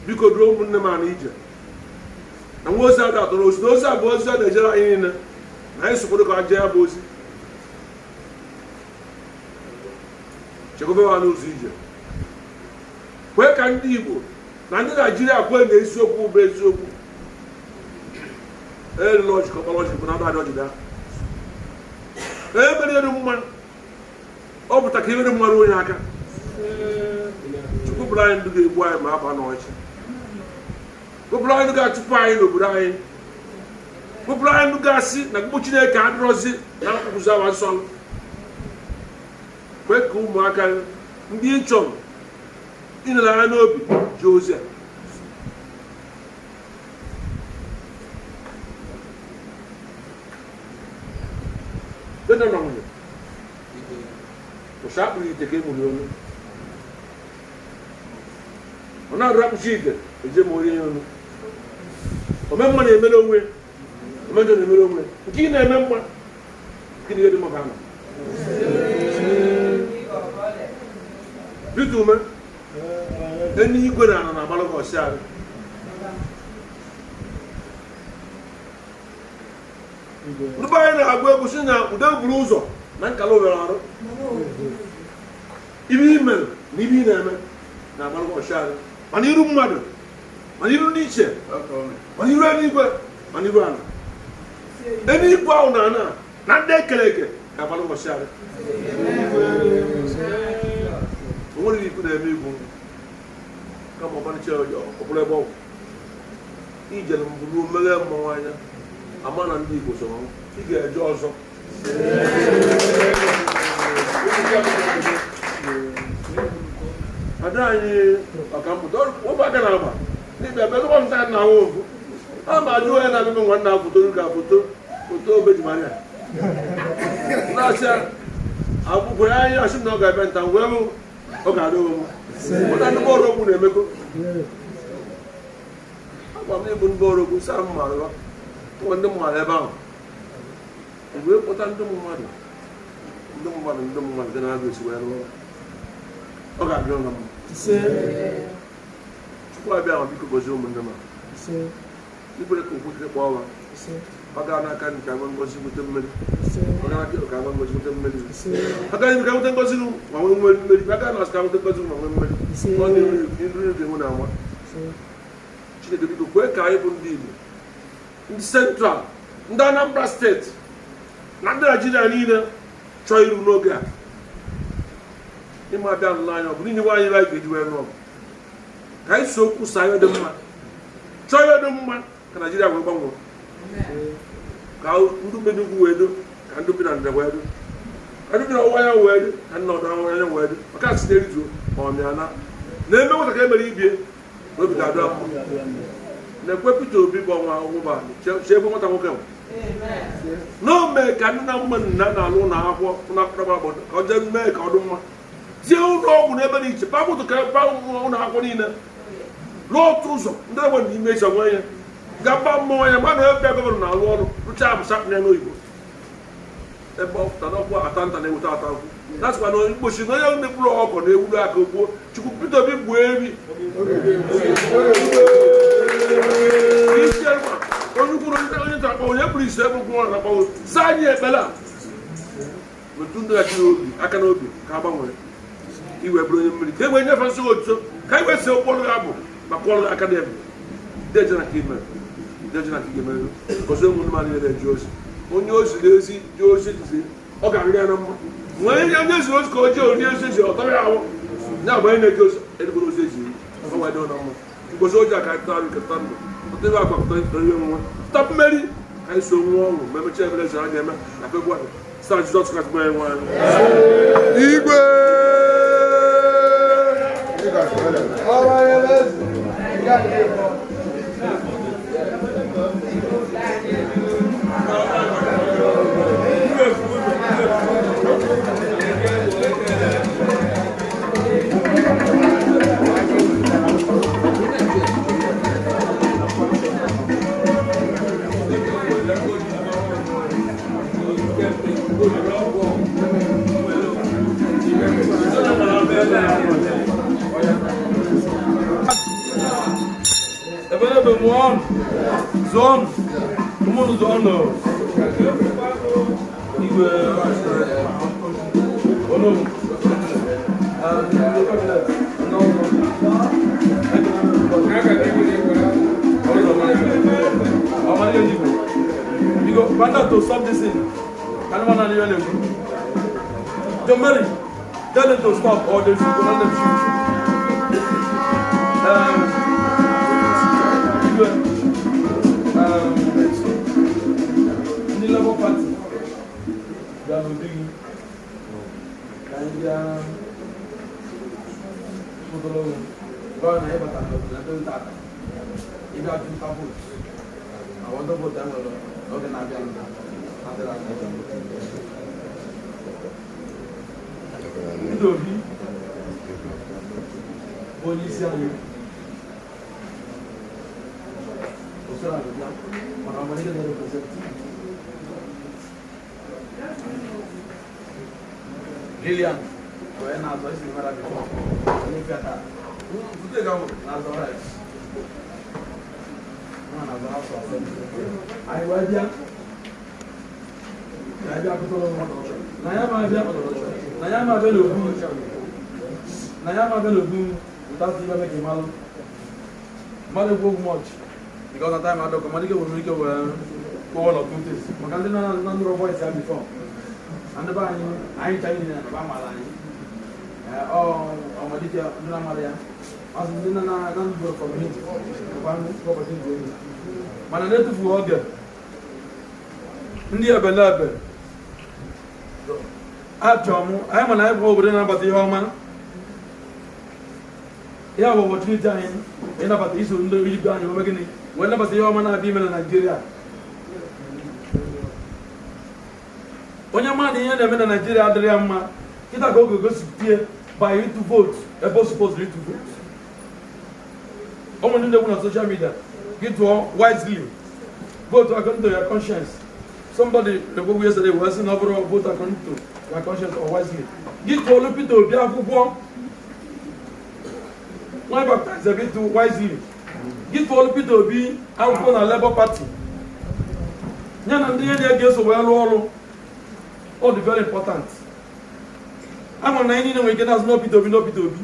Because Roman man Egypt. And what's that? Those are boys that are in. I support the Jabos. Checova knows Egypt. Where can people? Nigeria when they so poor, very so poor. Very logical, but not that. Every other woman. Oh, but I can't even know. To blind to the boy, my noise. Go blind to get to pine or Brian. Go blind to Gassi, like Butchie can't rosy, now who's our son. Quick, who Markan, Indian chum. In the line of Joseph. Then I know you. Sharply take him with I'm not rap sheet, a Jimorian. Remember the middle way. Remember the middle way. Can I remember? Can you get him a hammer? Bitumen. Then you go down on a bottle of salad. The buyer I go pushing out without blues or Mancalo. Email, maybe them. Now, I'm going to share. And you don't matter. And you don't need it. And you run anywhere. And you run. Any pound, not that collected. I'm going to share. What do you put a new come up and show you a play. Egypt, Blue Miller, Moana, a man and people. So, you get a jaws up. Adani akamputor obagana ba ni bebe do won tan na wo ama do e na me won na foto ka foto be di maria na sha abu ko ya ya shim no ga ben tan wewu o ga do mo o dan bo ro bu na emeko aba me bu bo ro bu sa ma ro won de mo ale ba o we ko tan do mo ma do mo na be si we ro o ga do na mo c'est quoi bien envie que vous ayez mon nom c'est il faut que vous puissiez voir c'est pas na kan ka mon gosi mutum mel c'est na ka mon gosi mutum mel c'est aga ni ka mutum gosi nu ma mo mel aga na ka mutum gosi ma mo mel c'est on ni de mo na mo c'est ci de ko ko ka e bon di in central in Anambra state na Nigeria ni na choiru no ga ni ma da line of ni wa yi like the way no kai so ku sayo de ma choyo de ma ka Nigeria we bango ka ndu be du wedo ka ndu bi na de wedo ka ndu bi na wa wedo ka no da wa ya wedo ka si dey do o mi ana na eme wo ka emeri ibie no bi da do am na kwa Peter Obi bo wa wo ba che bo mata wo ka amen no me ka na man na na lo na akwo na praba bo ka je me ka do ma je o ro na ebe ni che pa bo to ka pa na akwo ni na lo truzo nda wa ni me chawo ya gaba mo ya ma na ebe go na lo no rucha am sap na no ibo e bo ta no kwa atanta na wuta ata ku that's why no igbo shi no ya ne blo ogo na ewulu aka ogbo chukwu Peter Obi gbo ebi onye kwuru onye ta onye buru ise bụ kwa na bawo sanye ebela otu ndị aka n'obi ka agbanwere iwe bụrụ onye mmiri ka e wee nyefe nsogbu otuto ka e wee si ụkpọrụ ya bụ maka ọrụ aka na ebe deje na ka ime deje na ka ige mere gosi ụmụ mmadụ niile na-eji ozi onye ozi na-ezi ji ozi dizi ọ ga-arị ya na mma nwee onye ezi ozi ka o jee ori ezi ezi ọtọ ya ahụ ya bụ onye na-eji ozi edugoro ozi ezi ọ wee dị na mma mgbozi oji aka tarụ nketa ndụ ọtebe akwa pụtara ihe nwe stop mmeri ka anyị so nwa ọṅụ ma emechaa ebere eze a ga-eme na Febụwarị Star Jizọs Kraịst bụ onye nwe anyị igwe Ebenebe one zone, common zone. Iwe ono. Because Banda to stop this thing. Anyone know them? Don't marry. Tell them to stop or they should command them shoot. The Labour Party, they are doing Lilian, when I was in the before, I was there. Without even making mal much. Because at the time I don't Ohamadike will make one or two things. Makandina number of voices before. And the band I ain't telling you about my line. Ohamadike Maria. As in the number of community. One property. Man, a native worker. India Ebenebe. I'm an eye over about the home. Yeah, what you time in about this in the region, beginning. When about the woman I've been in Nigeria. When your man in Nigeria, Adriama, it go sit by you to vote, about supposedly to vote. Only the one on social media, get to wisely, vote according to your conscience. Somebody the book yesterday was an overall vote according to your conscience or wisely. Get to all the people, be a football. Why baptize a bit too wisely? Give all Peter Obi out on a Labour Party. Yan and the idea gets well all the very important. I'm on 19 we can have no Peter Obi, no Peter Obi.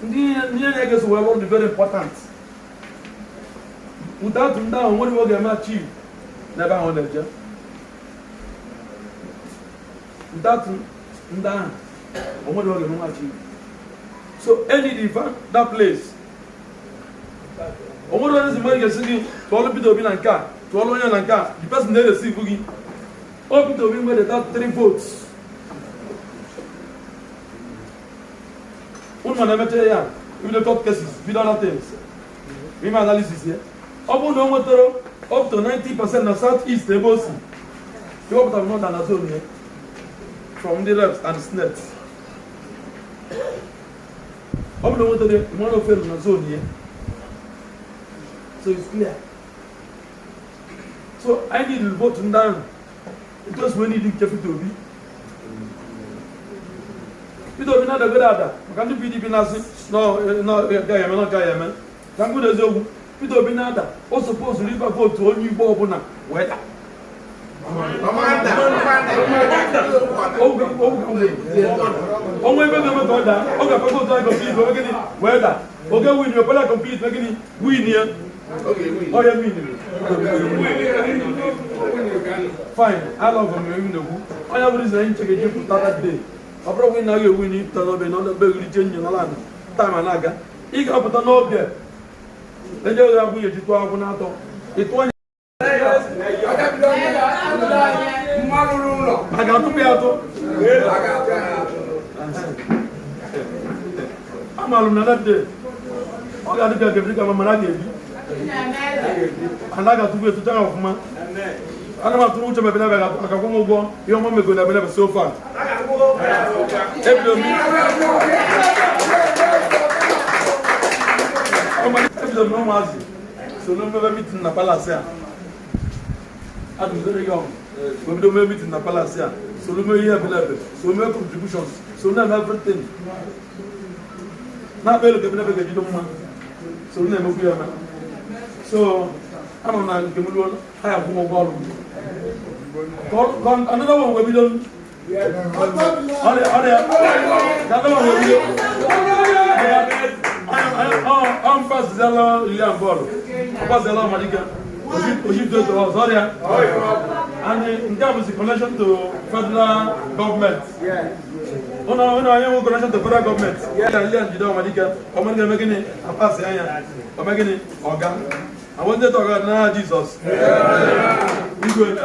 The idea gets well all the very important. Without him down, what do you want to achieve? Never on the job. Without him down, what do you want to achieve? So any defend that place. Omodo is the man singing to all Peter Obi and car, to all Onya and car. The person there is see boogie. All Peter Obi made that 3 votes. One man met here, with the top cases, with other things. We my analysis here. Up to 90% of Southeast they both see. You have not done a zone here. From the reps and snets. How many want to do? You want to fail in a zone here. So it's clear. So I need to vote down. It was when he didn't Peter Obi. Peter Obi not a good other. Can you PDP nothing? No, not Guyman. Can good as you. Peter Obi not. Also supposed to leave a vote to only Bobuna. Weather. Fine, I love him. I have reason to check it that day. I probably now you win it, tell me not the big change in the land. Time and aga. He got put an object. They just have to go out. It was. I got to be out. I'm another day. I got to get a man. And I got to be to town of man. I don't have to reach a better. I can go. Your mom is going to be so far. So no meet in the palace. I was very young. We don't meet in the palace. So no me here beloved. So no contributions. So now everything. Not very good. You don't want. So never be. So I'm on the moon. I have more ball. Another one will be done. I'm Prof Lilian Oby Orogbu. And in terms of the connection to federal government. I am connection to federal government. I want to talk about now Jesus. We good.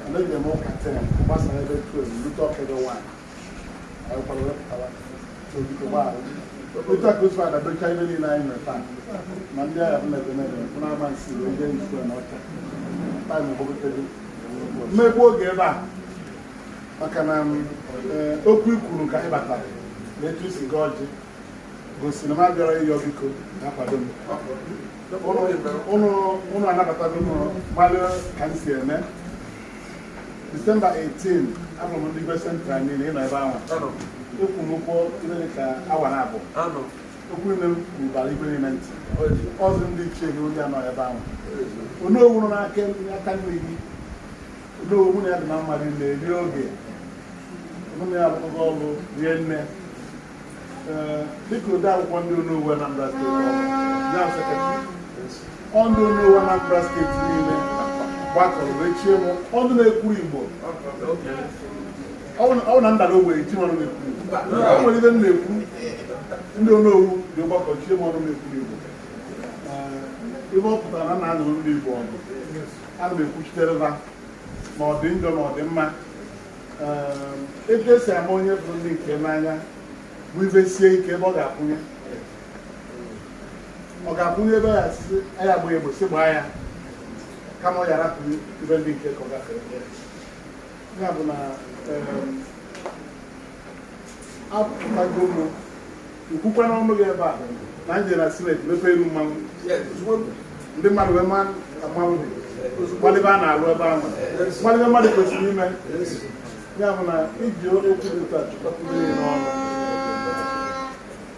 and then the more content, pass another 12, you talk to the one. I will follow up. So you go out. We talk this one, I've been trying to line my time. Monday, I've never met him. When I'm see you, then you go out. Time of the make work ever. I can open Kunuka. Let you see God. Go cinema, you're because Ono anakata Mario can see me. December 18, I'm on the Labour Central in my town. Okunuko Ilenika Awanabo. Ano. Okunu Balibri Ozun di Che no ya no eba. Ono wunu na aka ni. Ono wunu ya na mari na eri oge. Ono ya alụgọlụ rienne. Dịka ụda akwụkwọ ndị ono uwe Anambra State ya sekretari. Ọndụ ono uwe Anambra State niile gbakọrọ wee chie mụ ọndụ na-ekwuru Igbo. Ọ na ndara ogbe eti mmanụ na-ekwuru Igbo. Ọ nwere ibe m na-ekwu ndị ono owu dị gbakọ chie mmanụ na-ekwuru Igbo. Ibe ọ pụtara na na-anụ ndị Igbo ọdụ. Ana m ekwuchitere ha ma ọ dị njọ ma ọ dị mma. Ebe esi ama onye bụ ndị nke n'anya bụ ibe sie ike ebe ọ ga-akwụnye. Ọ ga-akwụnye ebe ya sisi aya gbaa egbo si gbaa ya kama ọ yara pụrụ ibe ndị nke ka ọ gafere. Ya bụ na apụtago mụ ikwukwa n'ọnụ gị ebe a na nje na sineti mepee elu mmanwụ ndị mmadụ wee ma mmanwụ gbalịbe a na-alụ ebe ahụ gbalịbe mmadụ kwesịrị ime. Ya bụ na iji okwu dị ụtọ chụkọpụrụ ihe n'ọnụ.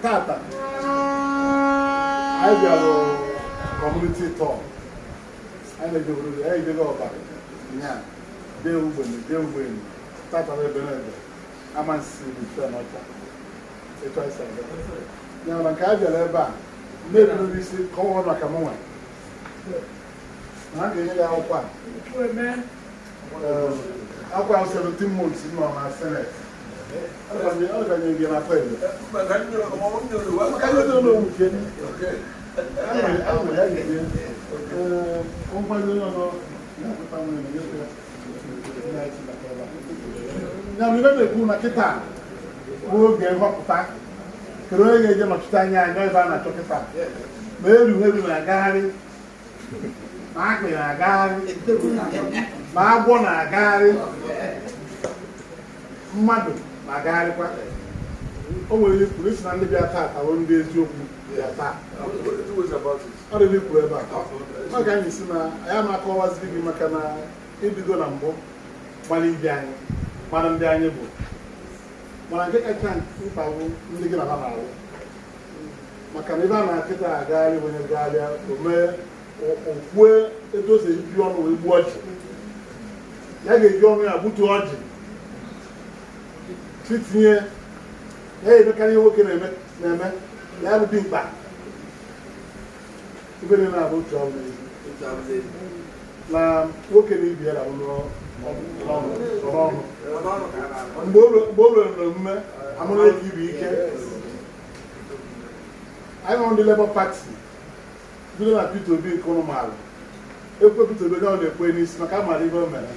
Tata anyị bịara kọmuniti tọọ anyị na-ejegoro anyị ejego ọba nya dee ugbenye tata Ebenebe amansi n'ọcha etu anyị si aga ya na nke a bịara ebe a mebiri isi kọwa maka mụnwa na ha ga-enye ya akwụkwọ a akwụkwọ 17 months nọ na Senate ọ ganye gị na pele maka ndị ụlọ nwuche ya ga-eje nkwanye ọnọ na-apụta nwere ya mere na-ekwu na kịta bụ oge nhọpụta kedu onye ga-eje nọchite anya anya ebe a na-achọ kịta ma erugheri na-agagharị ma akpị na-agagharị ma agwọ na-agagharị mmadụ na-agagharịkwa o nwere ihe kwuru isi na ndị bịa taa tawo ndị eziokwu bịa taa ọ dị kwuru ebe a ọ ga anyị si na ya na-akọwaziri gị maka na ibido na mbụ gbara ibe anyị gbara ndị anyị bụ mana nke kacha mkpa bụ ndị gị na ha na-arụ maka na ebe a na-akịta agagharị onye gagharịa omee okwue etu o si eji ọnụ wee gbuo ọjị ya ga-eji ọnụ ya gbutu ọjị chitinye ya emekarị ihe nwoke na-eme ya bụ dimkpa ebe niile na-abụ otu ọrụ na nwoke na ibi ya na-abụ ọrụ mgbe o rere n'omume amụrụ ego ibe ike anyị nọ ndị Labour Party bido na Peter Obi nke ụnụ maara ekwe Peter Obi gaghị na-ekwe n'isi maka amara ibe o mere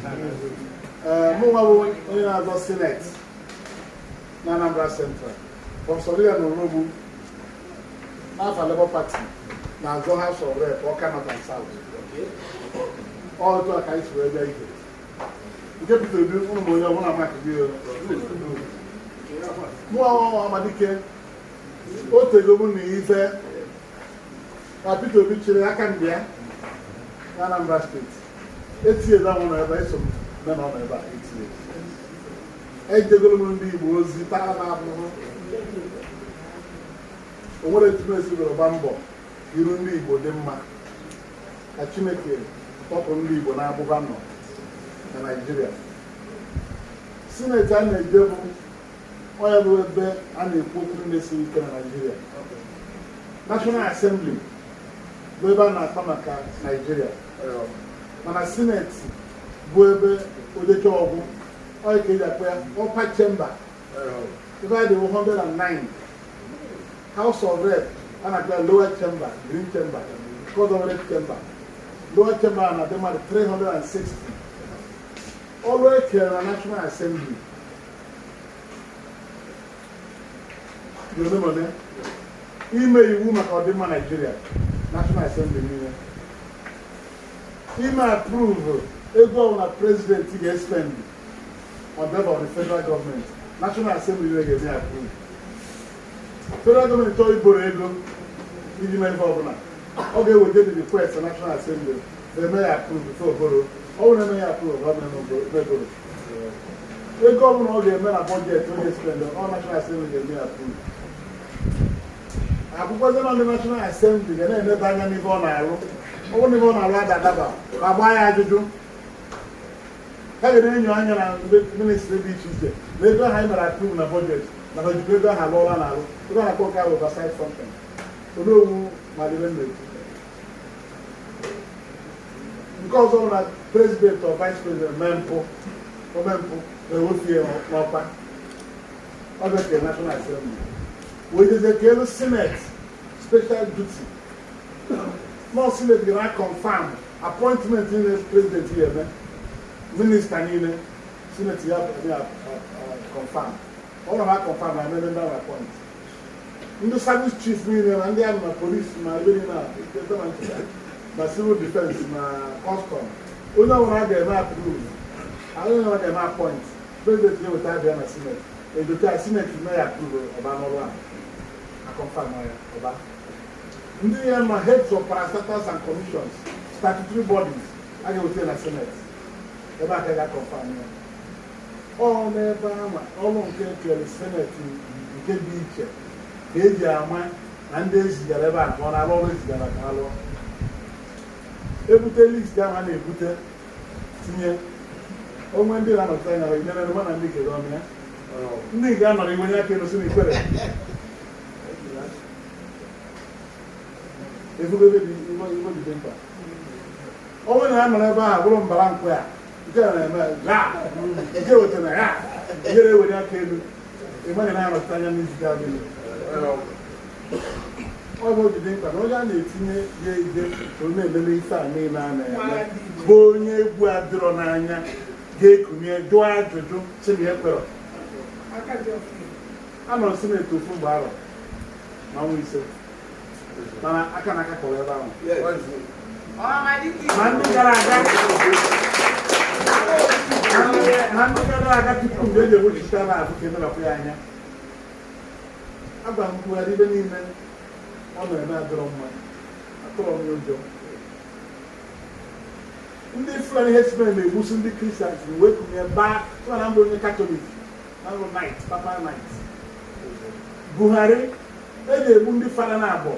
mụ nwa bụ onye na-azọ Senate na Anambra Central Prof Lilian Oby Orogbu n'afọ Labour Party na-azọ House of Rep Awka North and South ọtụ aka anyị siri ebe ihe nke Peter Obi ụnụ ma onye ọbụla maka gị mụ Ohamadike o tego na ife na Peter Obi chịrị aka ndị ya na Anambra steeti etinye na nọ ebe eso me na ọ nọ ebe a etinye ejegoro m ndị Igbo ozi taa na abụrụ o nwere etu esi goro gba mbọ iru ndị Igbo dị mma ka Chineke tọpụ ndị Igbo na-abụba nọ na Naịjirịa Sineti a na-eje bụ onye bụ ebe a na-ekwu okwu ndị siri ike na Naịjirịa National Assembly bụ ebe a na-akpa maka Naịjirịa mana Sineti bụ ebe ojecha ọgwụ onye ka eji akpa ya upper chamber ebe a dị 109 House of Rep a na-akpa ya lower chamber green chamber Court of Rep chamber lower chamber a na-adị mmadụ 360 ọrụ ekere na National Assembly ime iwu maka ọdịmma Naịjirịa National Assembly niile ime approve ego ọbụla president ga-espend on behalf of the federal government National Assembly niile ga-eme approve federal government chọọ iboro ego iji mee ihe ọbụla ọ ga-ewete the request to National Assembly ga-eme ya approve before oboro ọ bụrụ na-eme ya approve eboro ego ọbụla ọ ga-eme na bọjetị onye spend ọ National Assembly ga-eme ya approve akwụkwọ dị na ndị National Assembly ga na-enebe anya n'ihe ọ na-arụ ọ bụrụ n'ihe ọ na-arụ adaba ma gbaa ya ajụjụ ha ga-enyo anya na ministri dị iche iche na ego ha mere approve na bọjetị maka ojikwa ego ha lụọla na-arụ ego na-akpọ ụka ahụ oversight function onowu malire na-ekwu nke ọzọ na president or vice president mee mpụ na-ewefie n'ọkwa ọ bekee National Assembly wee jeze ka elu Senate special duty nọ Senate ga na-confirm appointment niile president ya eme minista niile Senate ya confirm ọ na confirm na eme ndị appoint ndị service chief niile na ndị amị na police na ebe niile na civil defense na custom onye ọbụla ga-eme approve onye ọbụla ga-eme appoint president ya weta abịa na Senate edote Senate na ya approve ọba n'ọrụ ahụ confirm ọba ndị ya ma heads of parastatals and commissions statutory bodies a ga-ewete na Senate ebe aka ga-confirm ya ọ n'ebe ama ọrụ nke kere Senate nke dị iche ka eji ama na ndị ezigara ebe a ọ na-arụ ọrụ ezigara ka ha lụọ ebute list ahụ a na-ebute tinye onwe ndị na-anọchite anya nyere nwa na ndị kere ọnụ ya ndị ga-anọrọ iwe nye aka elu si n'ikwere efugobe dị igbo dị mkpa onwe na ha nọ ebe ahụ bụrụ mbara nkwe a nke na-eme nke wetara ya ejere ewere aka elu ịmanye na anọchite anya n'izu ga-abịa ọ bụ obi dị mkpa na onye a na-etinye ya ide ka ọ na-elele ife a niile a na-eme bụ onye egwu adịrọ n'anya ga-ekunye jụọ ajụjụ chimie kwere a nọrọ sineti ofu mgbe arọ na ọnwa ise mana aka na aka kọrọ ebe ahụ ma ndị gara aga tupu mgbe eji ewechita na azụ ka emerapụ ya anya agwa m kwugharị ibe niile ọ na-eme adịrọ mma atụrọ m ụjọ ndị Fulani herdsmen na-egbusi ndị Kristians wee kunye baa na mbụ onye Katọlik na mbụ night papa night Buhari eji egbu ndị fada na abụọ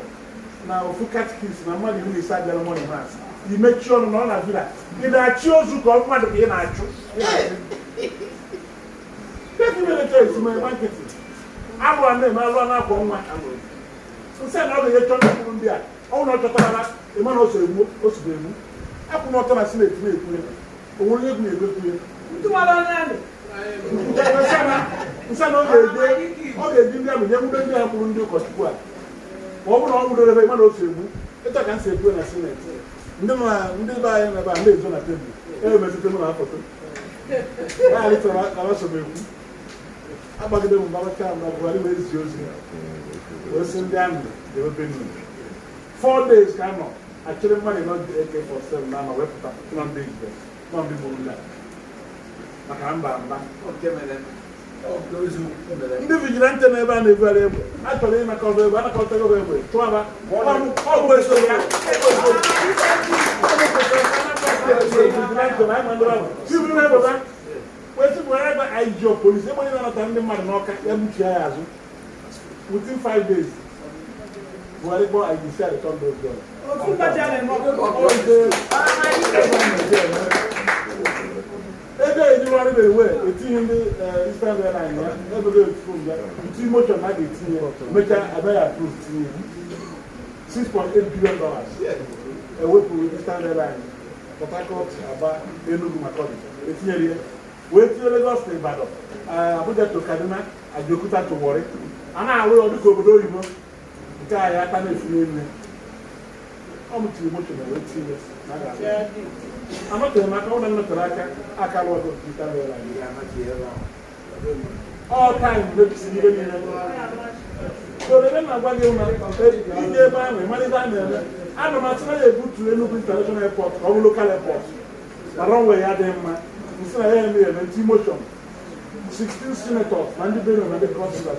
na ofu katikis na mmadụ iwu ise abịara mọnị mas imechi ọnụ na ọ na vila ị na-achị ozu ka ọ mmadụ ka ị na-achụ esi nkịtị alụa na-eme alụa na-akwọ nwa nsị na ọ ga-enye chọta mkpụrụ ndị a ọnwụ na ọ chọtara ịma na osibe egbu akwụ n'ọtọ na sineti na-ekwu ya onwere egwu na-egwekwu ya nsị na ọ ga-eji ndị ahụ nye nwude ndị ahụ mkpụrụ ndị ụkọchukwu a ma ọ bụrụ na ọ nwụrụ ebe ịma na ose egbu ịta ka m si ekwu na sineti ndị be anyị n'ebe a na-ezo na tebụl emezite m na foto asobe ekwu agbagide m mgbaaka na Buhari wee zi ozi wee sị ndị amị debe Benue 4 days ka anọ achịrị mmadụ nọ AK-47 na ama wepụta nọ ndị gburu ya maka mba ndị vigilante na ebe a na-ebugharị egbe a chọrọ ịnakọta egbe anakọtago egbe chụaba ọgwụ eso ya wetị bụ ebe IG polisi ebe onye na-anata ndị mmadụ n'ọka ya gbuchie ya azụ within 5 days Buhari kpọọ IGC return those dollars ego ejiwarị na-ewe etinye ndị Eastern Airline ya ebe ga-efu ya etinye motion na ga-etinye mechaa agaghị approve tinye $6.8 billion ewepụ Eastern Airline Port Harcourt Aba Enugu maka ọdịda etinyere ya wee tinye Lagos na Ibadan Abuja to Kaduna Ajaokuta to Warri a na-arụ ya dịka obodo oyibo nke anyị aka na-efunye nne ọ mụtiri motion wee tinye amatere m aka ụlọ nọtere aka lọdụ all time mebisiri ibe niile so ebe na-agwa gị ụna ije ebe ahụ ịmara ebe a na-eme ana m atụ na ya ebutu Enugu International Airport ka ọ bụ local airport na runway ya dị mma nsị na ya eme eme nti motion 16 senators na ndị Benue na ndị Cross River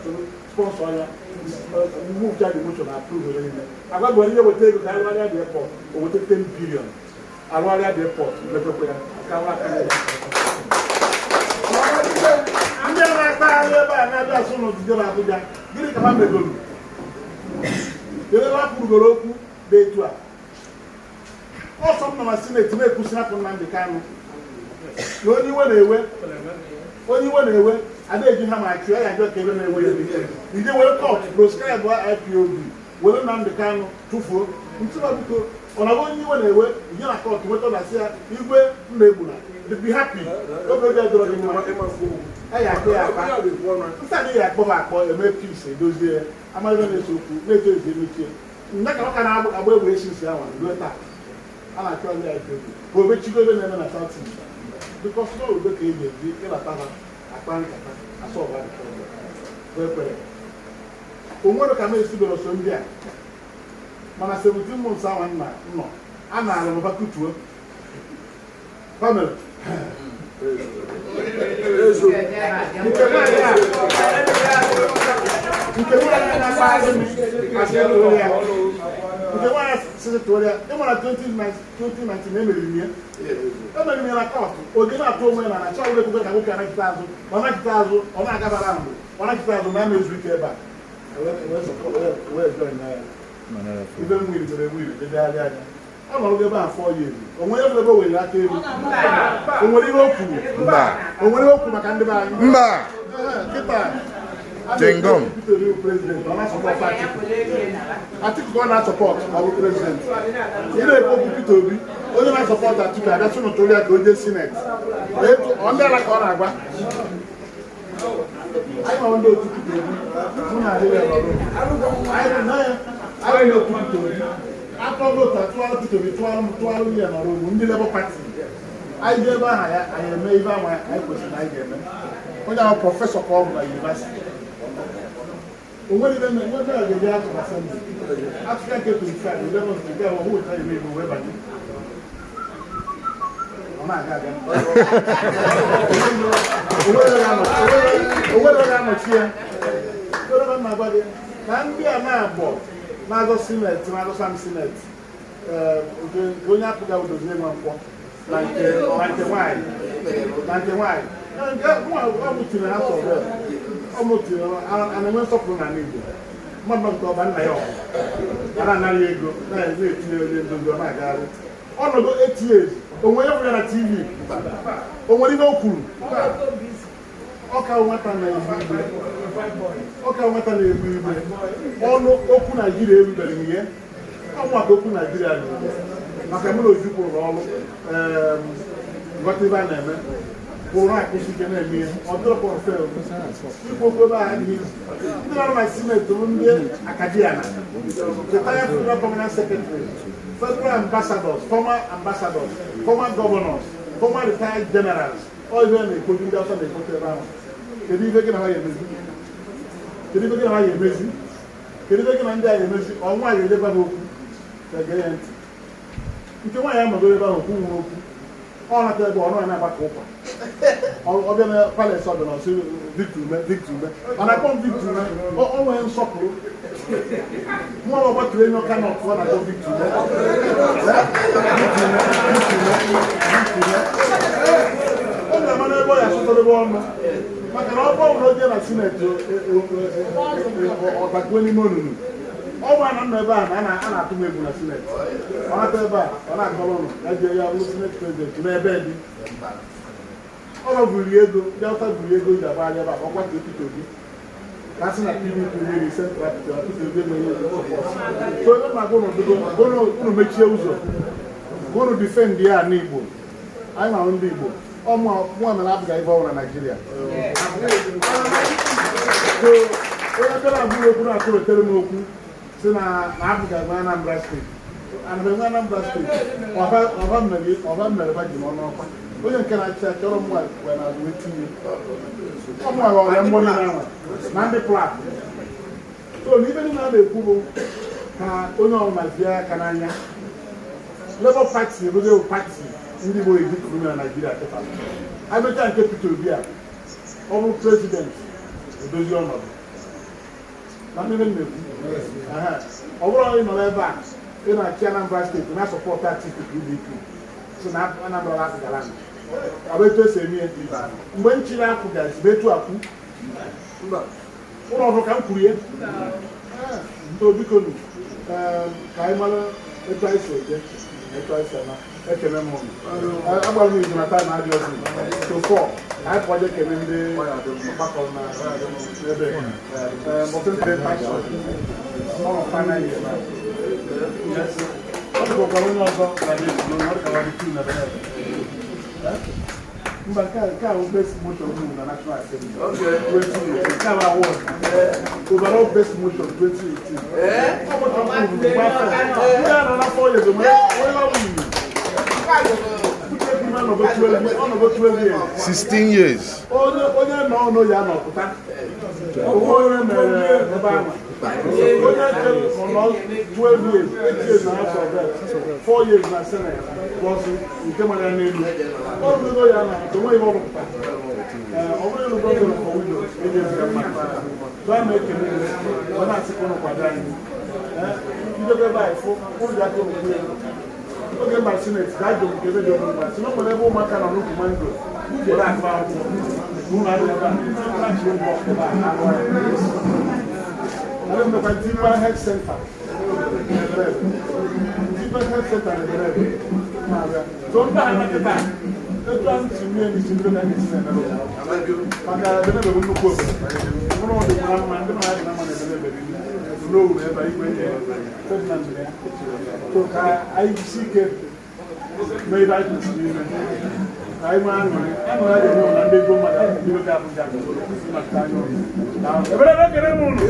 sponsor ya move that motion approve ime agwa bụ onye weta ego ka arụgharịa dị airport o weta 10 billion arụgharịa dị airport mepekwa ya akawa aka ya ndị na-akpa ahụ ebe a na-abịa asụ n'ogige na Abuja gịnị ka ha megoro ebe ha kwurugoro okwu dị etu a ọsọ m nọ na sineti na-ekwusi hapụ Nnamdi Kanu na onye iwe na-ewe ada-eji ha ma chụọ ya njọ ka ebe na-ewe ya ije were kọt proscribe IPOB were Nnamdi Kanu tụfuo ntụba biko ọ na onye iwe na-ewe ije na kọt nweta na si ya igwe nna egbuna be happy oge oge dọrọ gị mma ya akpọ ya akpa ntadị ya akpọ ha akpọ eme peace edozie ya amaghị na-eso okwu na-eto ezi emechie nne ka ọ ka na-agba egwu esi nsi ahụ ruo taa a na-achọ ndị IPOB ka obechigo ebe na-eme na South East because no obe ka eji eji ịlata ha akpa nkata asọba ekwere onwere ka m esibere so ndị a mana 17 months ahụ nọ a na-alụ mba kutuo family nke nwaanyị na-akpa azụ asị elu ya nke nwaanyị senatorial ịmara 2019 emere ihe emere ihe na kọtụ oge na-atụ onwe na na chọọ ekwugo ka nwoke anakịta azụ ọ na-agabara mbụ ọ nakịta azụ na emezu ike ebe a wee join na ya ibe mmiri mere mmiri dedegharị anya ọ nọrọ ebe a 4 years onwere ebe ebe were aka elu onwere ihe o kwuru maka ndị be anyị kịta Jengom. Peter Obi president. I'm not support party. Atiku gonna support our president. You know, Peter Obi. Only not support Atiku. That's not to the Oje Senate. On there like on Agba. I want to do Peter Obi. I don't know Peter Obi. After vote at 12 Peter Obi, 12 years ago, we need Labour Party. I never I may even I question I get. When I'm a professor from the university. When they have to assembly, after I get to the fact, we don't want to get who will tell you where by you. Oh my God. Can be a man, Mago Senate, Mago Sam Senate. Going up with the name of like why. And get one to the house of them. Almost, and I went up from an Igbo. Mama of Nayo. And I go. That is 8 years. My God. On 8 years. When we're on TV. When we're in Oku. Okay, what an all Oku Nigeria everybody here. I want Oku Nigeria. Makamulo people all whatever name. For right, we can have me. Or drop on fail. People go back and he's not my Senate, Acadiana. The Federal Permanent Secretary, federal ambassadors, former governors, former retired generals, all of them put it out and they put it around. Can you make it how you busy? Can you make it how you busy? Can you make it under your busy? Or why you live at home? The guarantee. You can why I'm a very about who. All of them are not about Copa. All of them are Palace of the victim. And I come victim. Oh, I'm sorry. More of what you cannot afford. I go victim. Oh, the man boy, I saw the one. But I don't know what I Senate or back when you know. Oh, I'm never, and I have to make a Senate. I'm not going to Senate president to my bed. All of Diego, Delta Diego, the Valley, or what you to do. That's not PDP really sent to so I'm not going to make sure going to defend their neighbor. I'm our own neighbor. I'm one and a half guy in Nigeria. So, we're going to tell you. So now, Anambra State. And when Anambra State, of when can I check your when I was with you? I'm so even in the Kubo, Canania, Labour Party, Labour Party, Ndigbo is Nigeria. I bet I get to be a president, the honor. Not even me. Overall, in November, in Anambra State, and I support that PDP. So now, Anambra Land. I will just say me when China guys, better to Aku. One of them create. So because Kaimala, a twice a day, a about me in my time, I just so far. I project came in the back on the final year. Yes. But best motor in the National Assembly. Okay. Overall best motor 2018. Over 12 years. 16 years. Oh, no, you're not. 12 years, 8 years and half of that. 4 years in the Senate. Was in Kemana name. Oh, no, you're not. The way you want to over the government for windows. So I'm making it. When I see one of my dining. You don't buy for that. Okay, my Senate, that don't give it to me. So, no one ever can look mango. You like about who I don't know if deeper health center. Deeper health center. Don't buy at the back. etu me ni simbe na ni sene no maka Ebenebe bu nnukwu obodo ụlọ dị mma mma ndị mmadụ na mana Ebenebe bi n'owu ebe igwe Ferdinand ya so ka anyị jisi ike mee ibe anyị kwesịrị ime anyị ma aṅụrị aṅụrị a ga-eme na ndị ego mmadụ ndị oge Abuja maka anya ọrụ Ebenebe kere m ụlọ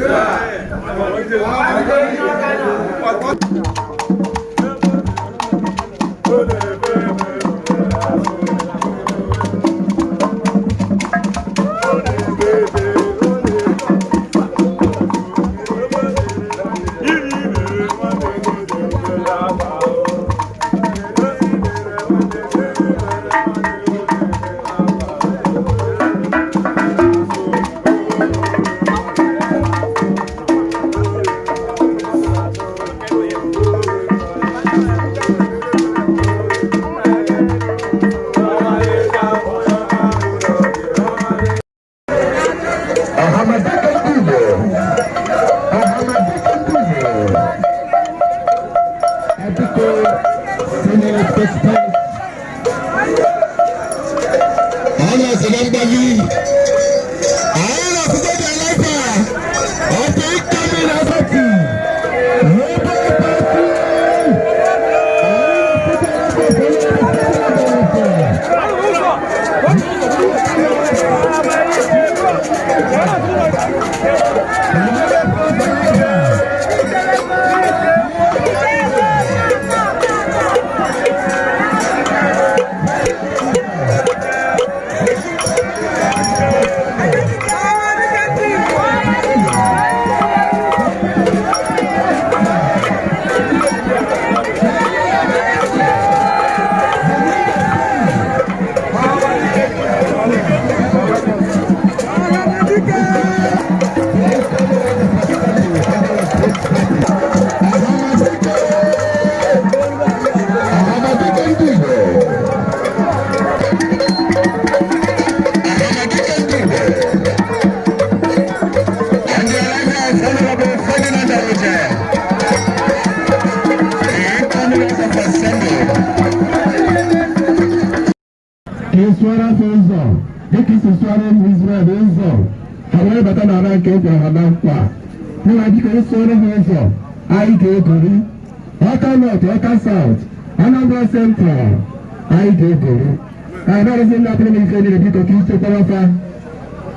Awka North, Awka South, Anambra Central, that is in that ministry in the bit of East Powerful.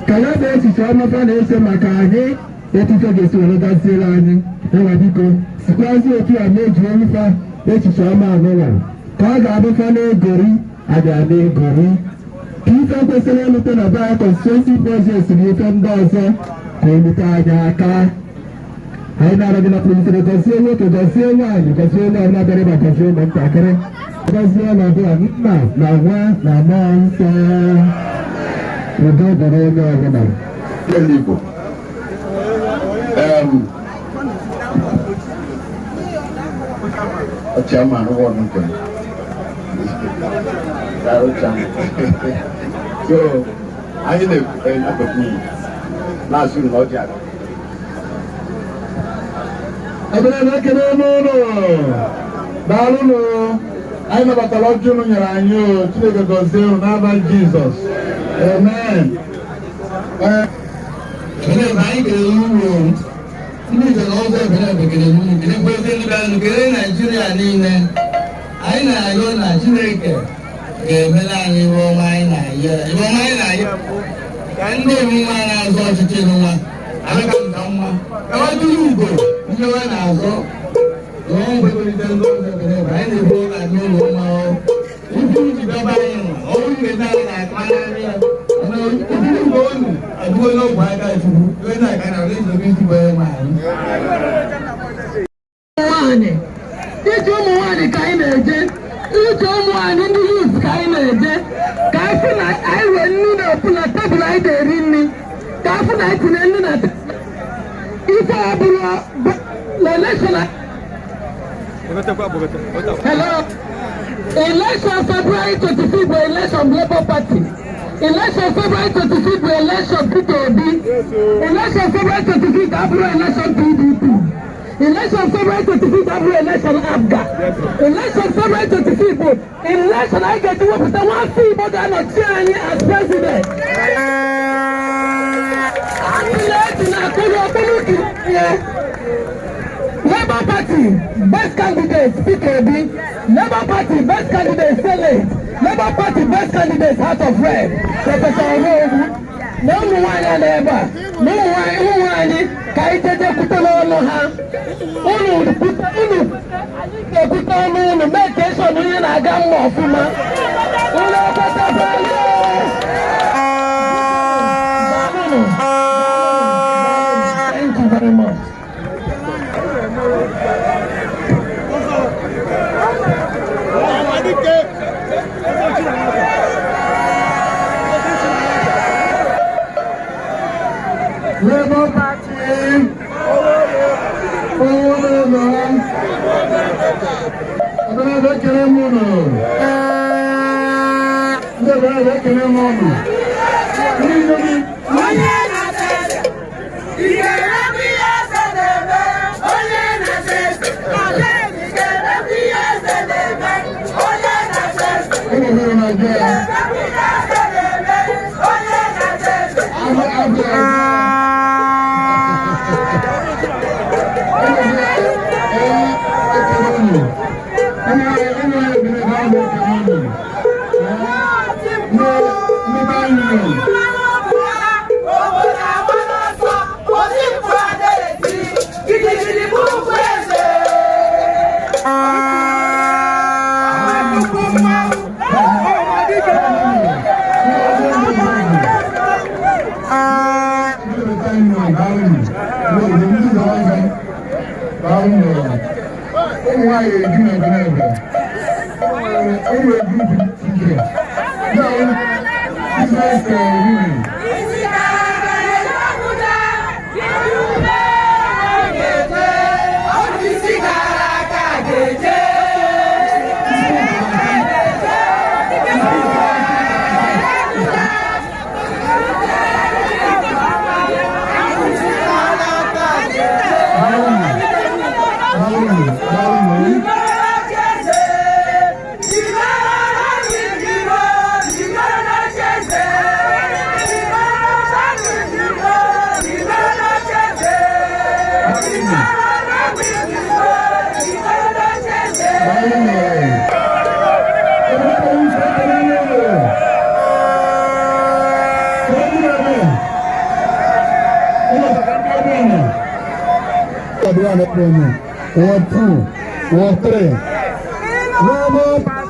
Kalaba is from the foundation, Makani, that is against the other Zelani, Awabiko, Squazi to a major river, that is from our Nolan. Kaga Abafane Gori, Adane Gori. Peter President Lieutenant about Constituency process in the Fendasa, Komitaga. I know that the police are going to go and because you know not very much of you, but because you are not doing now, so we do the road over now. A chairman who won them. So I live in Aberdeen. Last year, not yet. Ebenebe kere n'ụlọ daalụ nụ anyị nabatara ọjọọ unu nyere anyị o Chineke gọzie unu n'aba Jizọs amen. Ebenebe anyị kere n'ụlọ ndị njem ọzọ Ebenebe kere n'ụlọ kere kwezi ndị bịara kere Naịjirịa niile anyị na-ayọ na Chineke ga-emere anyị iwe ọma anyị na-ayọ iwe ọma anyị na-ayọ ka ndị omume na-azọ ọchịchị n'ụwa aka nka mma ewetụrụ ugo ndị nwe na-azọ lọọ mgbekolite ndị ọzọ Ebenebe anyị na-ebu ụka n'ụlọ mma ukwu njidebe anyị nwa ọrụ mmeta anyị na-aka n'anya ya mana ukwu ugo unu adịgo n'ogwe aka chukwu iwe na-aka na ọrụ izobe izigbo ya nwa anyị ije ụmụ nwaanyị ka anyị na-eje ije ụmụ nwaanyị ndị yus ka anyị na-eje ka afụ na anyị wee nnu na-epu na tebụl anyị na-eri nri ka afụ na anyị tinye nnu na ife abụrụ election. Hello. Election February 25th bụ election Labour Party. Election February 25th bụ election Peter Obi. Election February 25th abụrụ election PDP. Election February 25th abụrụ election Awka. Election February 25th bụ election anyị get to work with the one thing but I'm not trying as president. Labour Party, best candidate, Peter Obi. Labour Party, best candidate, Senate. Labour Party, best candidate, House of Rep. Professor Obi. No one ever. No one. Kaitete kutolo ha. Unu make sure you na gamu ofuma. Unu kata bale. Thank you very much. Labour Party, Ward 2, Ward 3. Labour Party.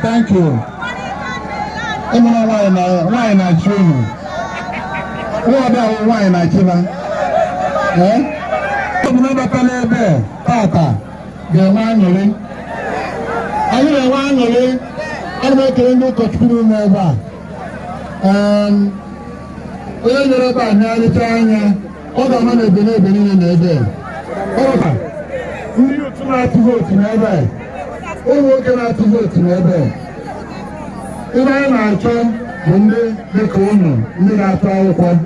Thank you. Why not you? What about why not you? Never can Tata, the manually. I know the manually. I'm not going to continue never. We're not about now China. All the money been in the day. Who you tonight to vote never? Who cannot to vote never? If I am at home, when they come, they are powerful.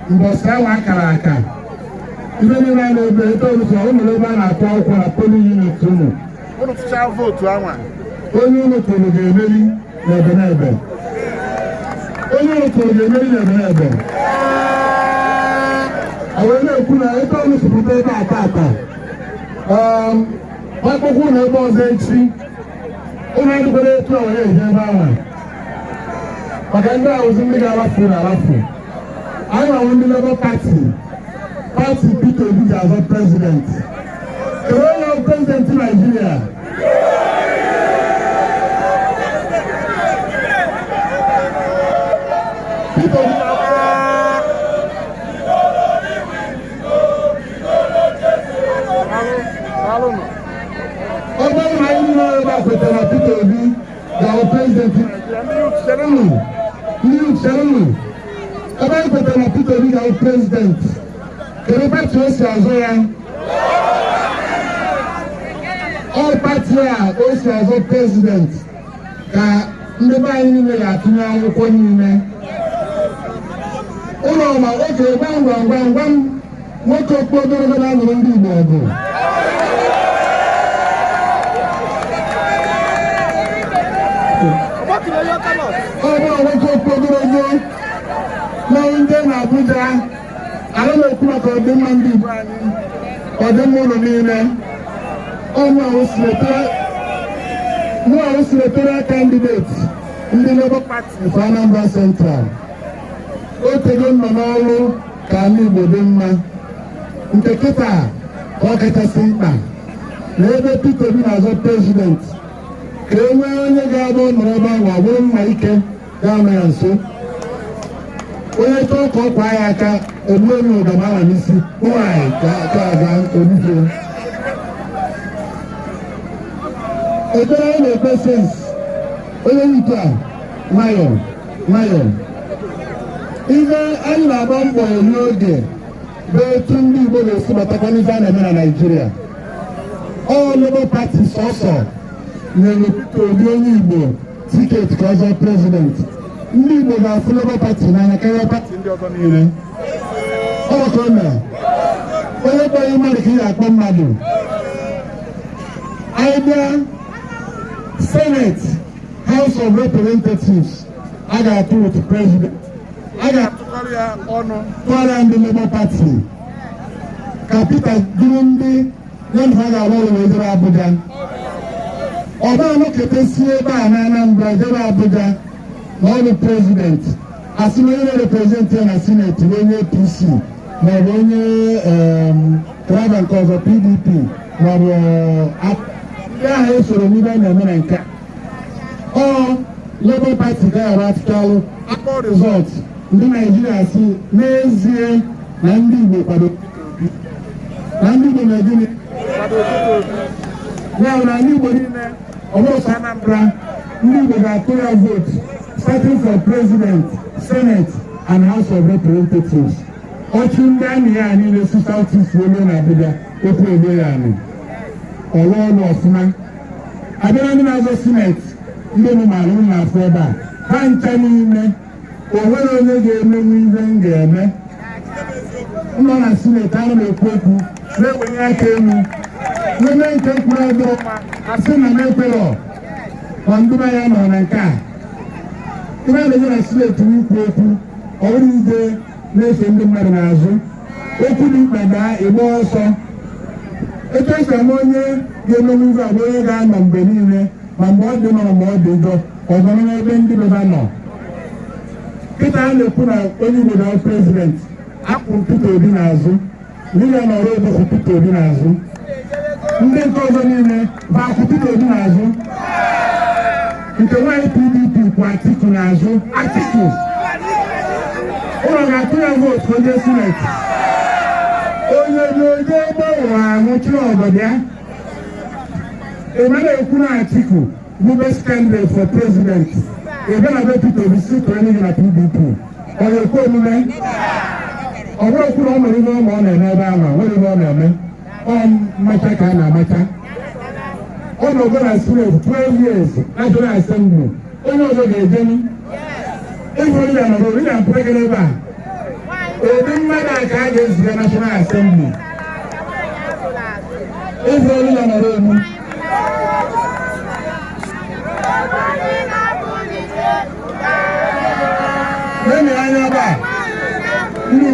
But I want Karaka. Even if I know the total of only one at all for a polling unit to know. What if I vote to our one? Only unit to the very Ebenebe. Only unit to the very Ebenebe. I will not put a total to prepare that Tata. What would have was a only the way to our age, but I was in the Alafu. I am on the Labour Party. Party Peter Obi as a president. The royal president in Nigeria. Peter Obi, president in Nigeria. cherunu. Ebe anyị kwetara na Peter Obi ga-abụ president. Kedu pati o si azụ ya? All pati a o si azụ president ka ndị be anyị niile ga-atụnye akwụkwọ niile. Ụlọ ọma oge gwam nwoke okpodoro na-anụrụ ndị Igbo ọgụ. Ọ bụ nwoke okpodoro na ndị na-Abuja ala na-ekwu maka ọdịmma ndị Igbo anyị, ọdịmma ụlọ niile. Ọnụ ahụ senatorial candidate ndị Labour Party for Anambra Central. O tego nọ n'ọrụ ka ndị Igbo dị mma. Nke kịta ọ kachasị mkpa na ebe Peter Obi na-azọ prezident ka e nwee onye ga-abụ nọrọ ebe ahụ ọ bụrụ mma ike ga-ama ya nso. Onye chọọ ka ọ kwa ya aka egbuo onye ụdama ala n'isi nwaanyị ka aga obife. Ekpere anyị na-ekpe sens onye nke a nwayọọ. Ihe anyị na-agba mbọ n'oge bụ etu ndị Igbo ga-esi batakwa n'ife a na-eme na Naịjirịa. Ọ Labour Party sọsọ nyere Peter Obi onye Igbo tiketi ka ọ zọọ prezident. Ndị Igbo ga-afụ Labour Party n'anya karịa pati ndị ọzọ niile. Ọ ka o mere onye kpọrọ mmadụ ka ị ga-akpọ mmadụ. Anyị bịa Senate, House of Representatives, a ga-atụ otu president. A ga-atụkarị ya ọnụ tụgharịa ndị Labour Party ka Peter duru ndị nyemfe a ga-agba ụlọ ejere Abuja. Ọ bụrụ ketesi ebe a na Anambra jere Abuja na ọrụ prezident asị na onye na-reprezentị ya na Senate onye APC maọbụ onye traba nke ọzọ PDP maọbụ ndị ahụ esoro n'ibe na-eme na nke a. Labour Party ga-arụ atụchalụ akpọ rizọt ndị Naijiria si n'ezie na ndị Igbo kwado na ndị Igbo na-egini kwado Peter Obi. Ya na ndị Igbo niile ọbụrụsọ Anambra ndị Igbo ga-atụ ya vote starting for President, Senate and House of Representatives. Ọchụ ndị anyị ya niile si South East wele na Abuja okwu ebe ya anị ọlụ ọlụ ọfụma. Abịara ndị na-azọ Senate ndị mụ mara ụlọ afọ ebe a ha ncha niile o nwere onye ga-emenwu ihe m ga-eme. Nọ na Senate ahụ na-ekwu okwu na-enwenye aka elu n'ebe nke mkpụrụ ọdụ asị na na-ekwelọ ma ndụba ya nọ na nke a. Ebe na-enye na Senate n'ikwu okwu ọ bụrụ ide na-eso ndị mmadụ n'azụ okwu dị mkpa gaa ịgba ọsọ. Etu esi ama onye ga-emenwu ihe ọ bụ onye ga-anọ mgbe niile ma mgbe ọ dị nọ ma ọ dị ụjọ ọzọ n'ebe ndị beba nọ. Peter a na-ekwu na onye Igbo na prezident akwụ Peter Obi n'azụ Lilian Oby Orogbu Peter Obi n'azụ ndị nke ọzọ niile bụ akwụ Peter Obi n'azụ. Nke nwaanyị PDP kwụ Atiku n'azụ. Atiku ụlọ ga-atụ ya vootu onye Senate onye gbanwere anwụchiri ọgọdọ ya. Ebe na-ekwu na Atiku bụ best candidate for president. Ebe na-abịa Peter Obi si tụrụ n'ihi na PDP ọ ga-ekwu omume. Ọ bụrụ okwu na ọ mere ihe ọma ọ na-eme ebe ahụ nwere ihe ọ na-eme ọ mmacha ka a na-amacha. Ọ nọgo na Senate 12 years National Assembly onye ọzọ ga-ejeni ịhụ ya nọrọ ya mpụregere ebe a ụdị mmadụ a ka a ga-eziga National Assembly ịhụ ya nọrọ emu. N'enyi anya ebe a ndị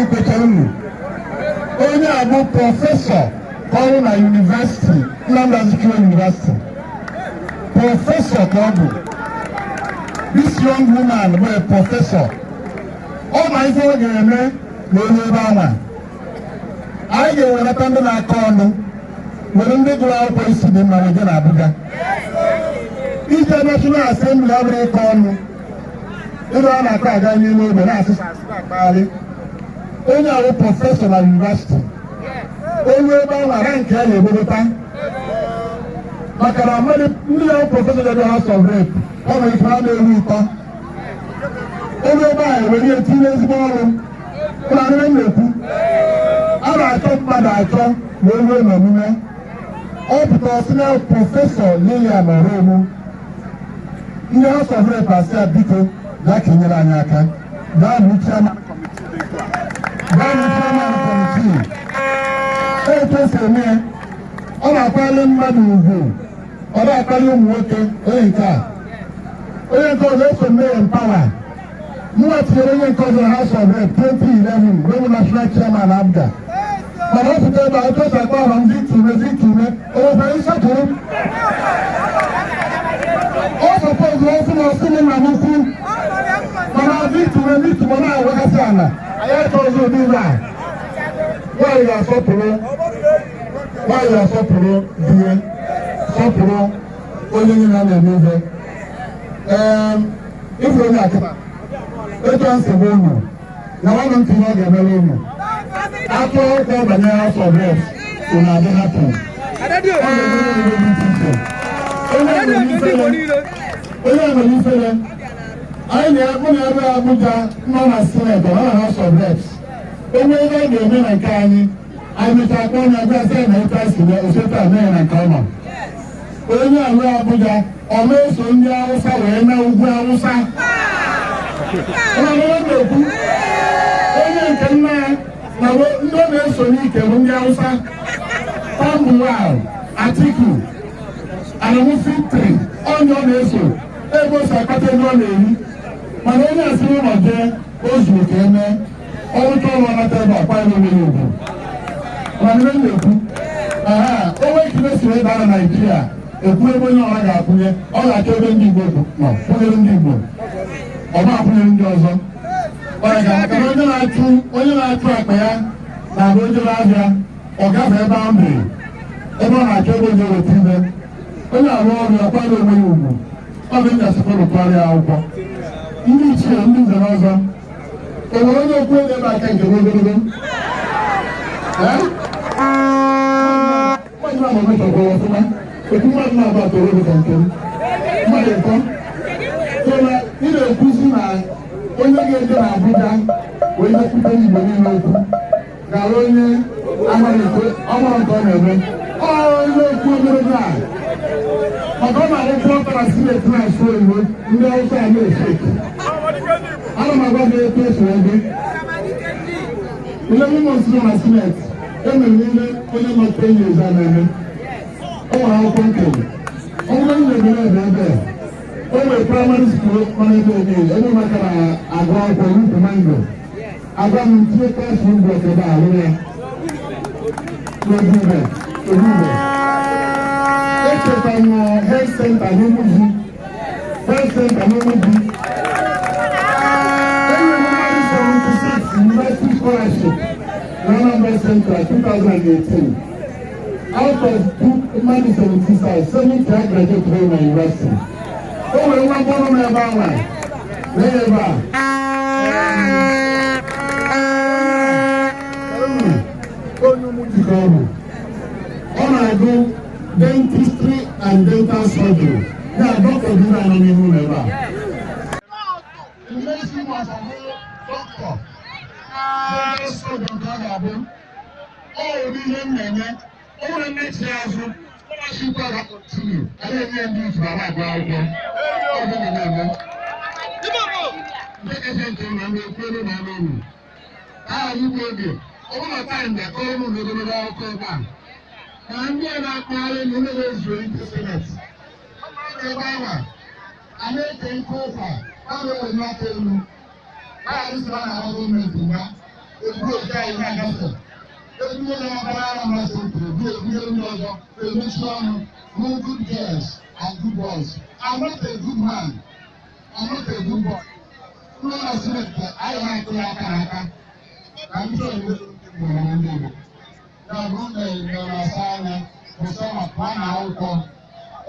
ukwe chọrọ unu onye a bụ prọfesọ ọrụ na University Anambra Central University. Prọfesọ ka ọ bụ. This young woman bụ a prọfesọ. Ọ ma ife ọ ga-eme na onye ebe anwa. Anyị ga-ewelata ndị na-akọ ọnụ nwere ndị gụrụ akwụkwọ isi dị mma weje na Abuja. Ije National Assembly abụrụ ịkọ ọnụ ebe a na-akọ aga n'ime ogbe na-asụsụ akpagharị. Onye ahụ prọfesọ na University onye ebe ahụ ara nke a na-ebobota. Ọ na-ekwu na Peter Obi ga-azọ prezident. Peter Obi ga-azọ prezident. Ọ bụrụ na Peter Obi ga-azọ prezident, ọ ga-atụ ya vootu. maka na ndị ya prọfesọ dị House of Rep ọ nwere ike ha na-eru ụtọ ebe ebe a enwere ihe tinye ezigbo ọrụ ụlọ anụrụ na-ekwu a na-achọ mmadụ achọ ma o ruo n'omume ọ pụtara sị na prọfesọ Lilian Orogbu ndị House of Rep asị ya biko gaa ka enyere anyị aka gaa na chairman kọmitii etu esi eme ya ọ na-akwali mmadụ ugwu ọ na-akwali ụmụ nwoke onye nke ọzọ eso mee mpawa mụnwa tinyere onye nke ọzọ na House of Rep 2011 mgbe bụ national chairman Abga mana ọ pụta ebe a otu esi akpa ọha m Victor o nwekwara nsọpụrụ ọ sọpọzụ ọsị na ọsị m nna m ukwu mana Victor ma na-enwegasị ala anyị achọghịzi ụdị ụlọ a nwaanyị ga-asọpụrụ die sọpụrụ onye nye na na-eme ihe ịfụ onye akịta etu a nsogbu unu na nwanne m tinye ọ ga-emere unu atụ ụkwụ banyere House of Reps unu adị hapụ onye nwere ifere anyị na-ekwu na ebe Abuja nọ na Senate nọ na House of Reps onye ebe a ga-eme na nke anyị mechaa akpọ onye abịa sị na ụta si osote amee na nke ọma onye ahụ Abuja ọ na-eso ndị Awụsa wee na ugwu Awụsa na-ekwu onye nke nna ya na ndị ọ na-eso n'ike bụ ndị Awụsa Tambuwal Atiku Adamu Fitri onye ọ na-eso ebe o si akpata ebe ọ na-eri mana onye asịrị ụlọ jee o zuru ka eme ọrụcha ọrụ ọnata ebe akwa enweghị ugwu mana na-ekwu onwe ikime si wee dara Naijiria ekwu ebe onye ọra ga-akwụnye ọ ga-achọ ebe ndị Igbo nọ kwụnyere ndị Igbo ọ na-akwụnyere ndị ọzọ onye na-achụ akpa ya na-abụ ojere ahịa ọ gafe ebe ahụ mere ebe ọ na-achọ ebe onye weta ibe onye arụ ọrụ ya kwado onwe ya ugwu ọ bụ nyasịkwa rụtụgharịa akwụkwọ ndị ichie ndị nze na ọzọ o nwere onye okwu ebe ebe aka nke ogologo mmadụ na-amamechakwa ọfụma otu mmadụ na-abụ atọrọ ka nke mmadụ ịtọ so na ị na-ekwuzi na onye ga-eje na Abuja wee mekwute Igbo niile okwu gara onye ọmụrụ nke ọ na-eme onye okwu ogologo a maka ọ na-arụkwa ọtara sineti na-asụ oyibo ndị Awụsa a na-efeki ana m agwa gị etu esi ebe ile ụmụ nsiro na sineti emere ihe onye nọta enyi ezi a na-eme o nwere akwụkwọ nkenye ọnwụrụ ndị Ebenebe ebe o nwere praịmarị skuul mana ebe obibi ebe maka na agụ akwụkwọ n'ukwu mango agwa m tinye klasrum blọk ebe a arụ ya n'Ebube echekwa m health center n'Enugu University scholarship in Anambra Central 2018. Out of 276, 70 graduated from my university. Oh, we want to know about one. Never. I do dentistry and dental surgery. Now, Dr. Victor Umeh OFR. The medicine was a whole doctor. No good girls and good boys. I'm not a good man. I'm not a good boy. No, I like to I'm sure you will do it. Now, Brunei, Osama, Pana, Oko,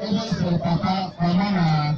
Ebenebe, Papa, Pamana,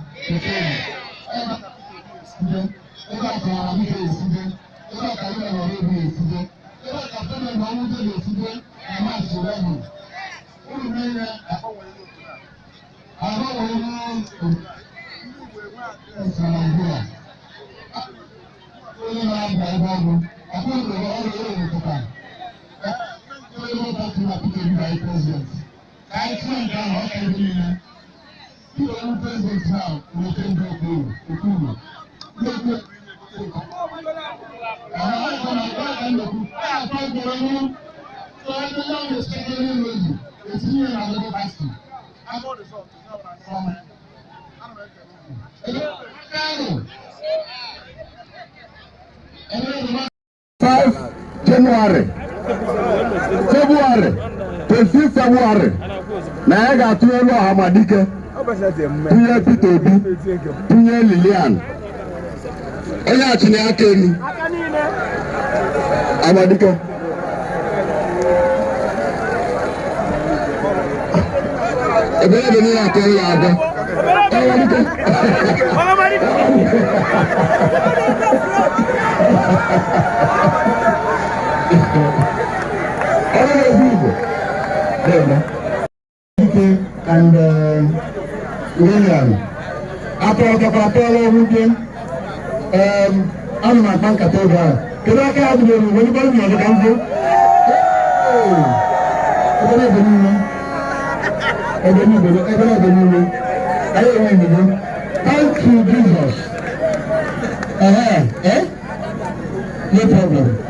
January, February, 26 February, na ya ga-atụ elu Ohamadike, tụnye Peter Obi, tụnye Lilian. Onye achịna aka elu Ohamadike. Ebenebe niile atọ ya abịa. And Lilian, after I'm my bank at over. Can I have the anybody on the council? Thank you, Jesus. No problem.